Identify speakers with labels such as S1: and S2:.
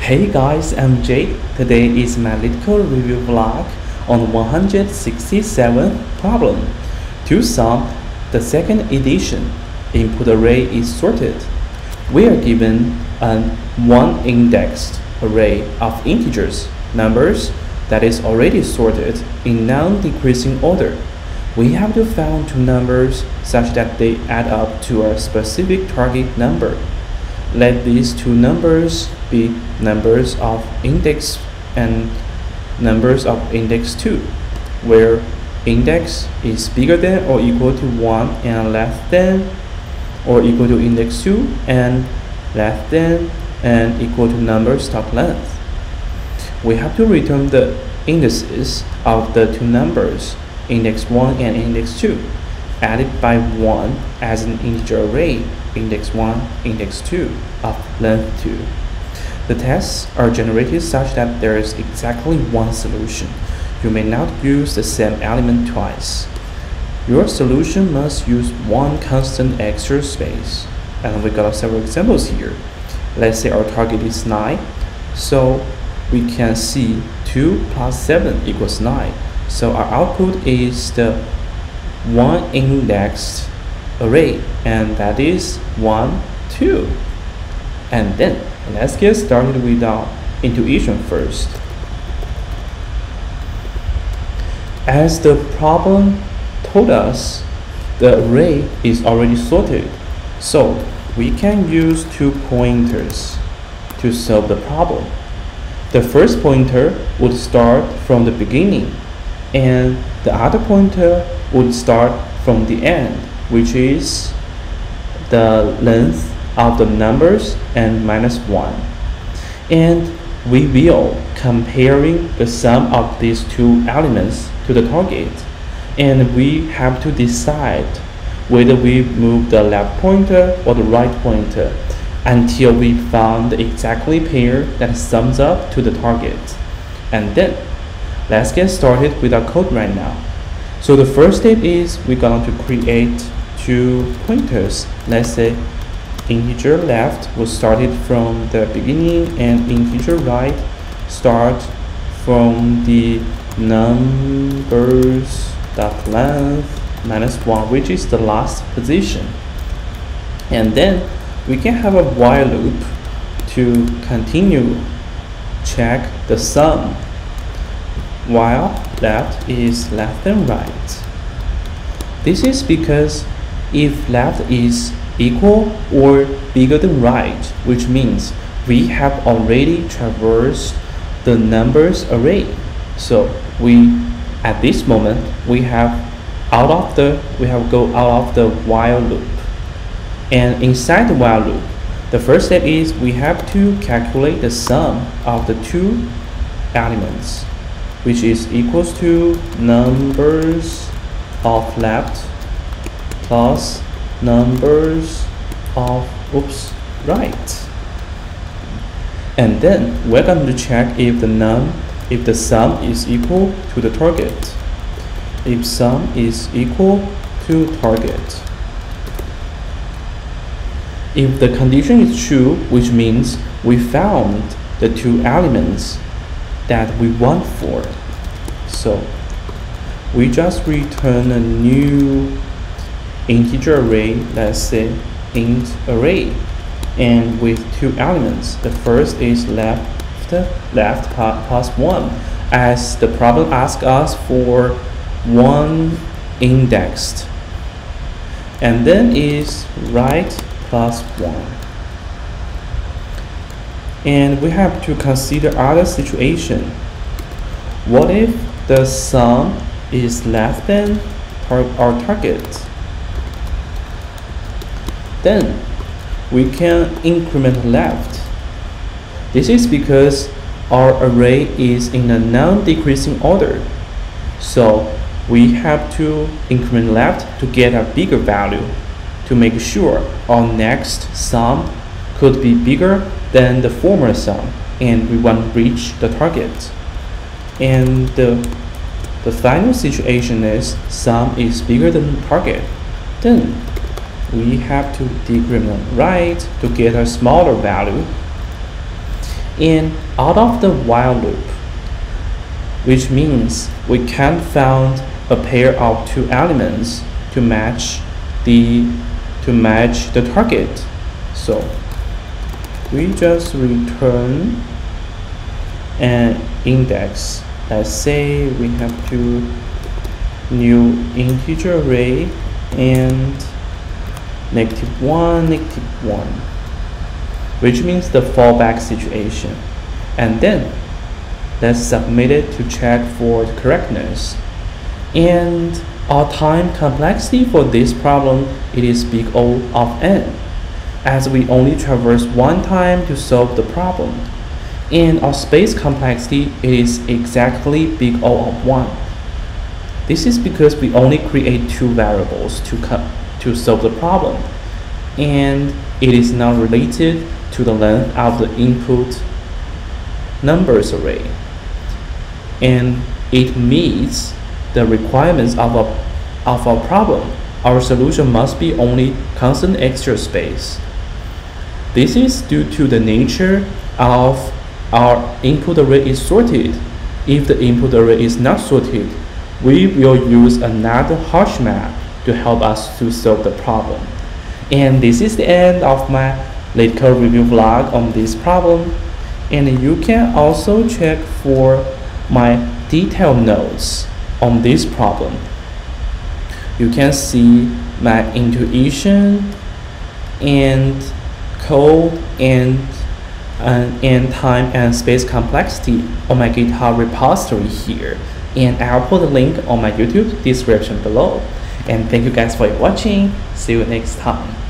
S1: Hey guys, I'm Jake. Today is my LeetCode review vlog on 167th problem. To sum the second edition, input array is sorted. We are given an one-indexed array of integers, numbers, that is already sorted in non-decreasing order. We have to find two numbers such that they add up to a specific target number. Let these two numbers be numbers of index and numbers of index 2, where index is bigger than or equal to 1 and less than or equal to index 2 and less than and equal to number stop length. We have to return the indices of the two numbers, index 1 and index 2, added by 1 as an integer array, index 1, index 2 of length 2. The tests are generated such that there is exactly one solution. You may not use the same element twice. Your solution must use one constant extra space. And we got several examples here. Let's say our target is 9, so we can see 2 plus 7 equals 9. So our output is the one indexed array, and that is 1, 2. And then let's get started with our intuition first. As the problem told us, the array is already sorted, so we can use two pointers to solve the problem. The first pointer would start from the beginning, and the other pointer would start from the end, which is the length of the numbers and minus 1. And we will comparing the sum of these two elements to the target, and we have to decide whether we move the left pointer or the right pointer until we found the exactly pair that sums up to the target. And then let's get started with our code right now. So the first step is we're going to create two pointers. Let's say integer left was started from the beginning and integer right start from the numbers dot length minus 1, which is the last position. And then we can have a while loop to continue check the sum while left is less than right. This is because if left is equal or bigger than right, which means we have already traversed the numbers array. So at this moment we have go out of the while loop. And inside the while loop, the first step is we have to calculate the sum of the two elements, which is equals to numbers of left plus numbers of right. And then we're going to check if the sum is equal to the target. If sum is equal to target. If the condition is true, which means we found the two elements that we want for. So we just return a new integer array, let's say int array, and with two elements. The first is left plus 1, as the problem asks us for one indexed, and then is right plus 1. And we have to consider other situation. What if the sum is less than our target? Then we can increment left. This is because our array is in a non-decreasing order. So we have to increment left to get a bigger value to make sure our next sum could be bigger than the former sum, and we want to reach the target. And the final situation is sum is bigger than target. Then we have to decrement right to get a smaller value. and out of the while loop, which means we can't find a pair of two elements to match the target. So we just return an index. Let's say we have two new integer array and -1, -1, which means the fallback situation. And then let's submit it to check for the correctness. And our time complexity for this problem, it is big O of n, as we only traverse one time to solve the problem. And our space complexity, it is exactly big O of 1. This is because we only create two variables to solve the problem, and it is not related to the length of the input numbers array, and it meets the requirements of our problem. Our solution must be only constant extra space. This is due to the nature of our input array is sorted. If the input array is not sorted, we will use another hash map to help us to solve the problem. And this is the end of my LeetCode review vlog on this problem. And you can also check for my detailed notes on this problem. You can see my intuition and code and time and space complexity on my GitHub repository here. And I'll put a link on my YouTube description below. And thank you guys for watching. See you next time.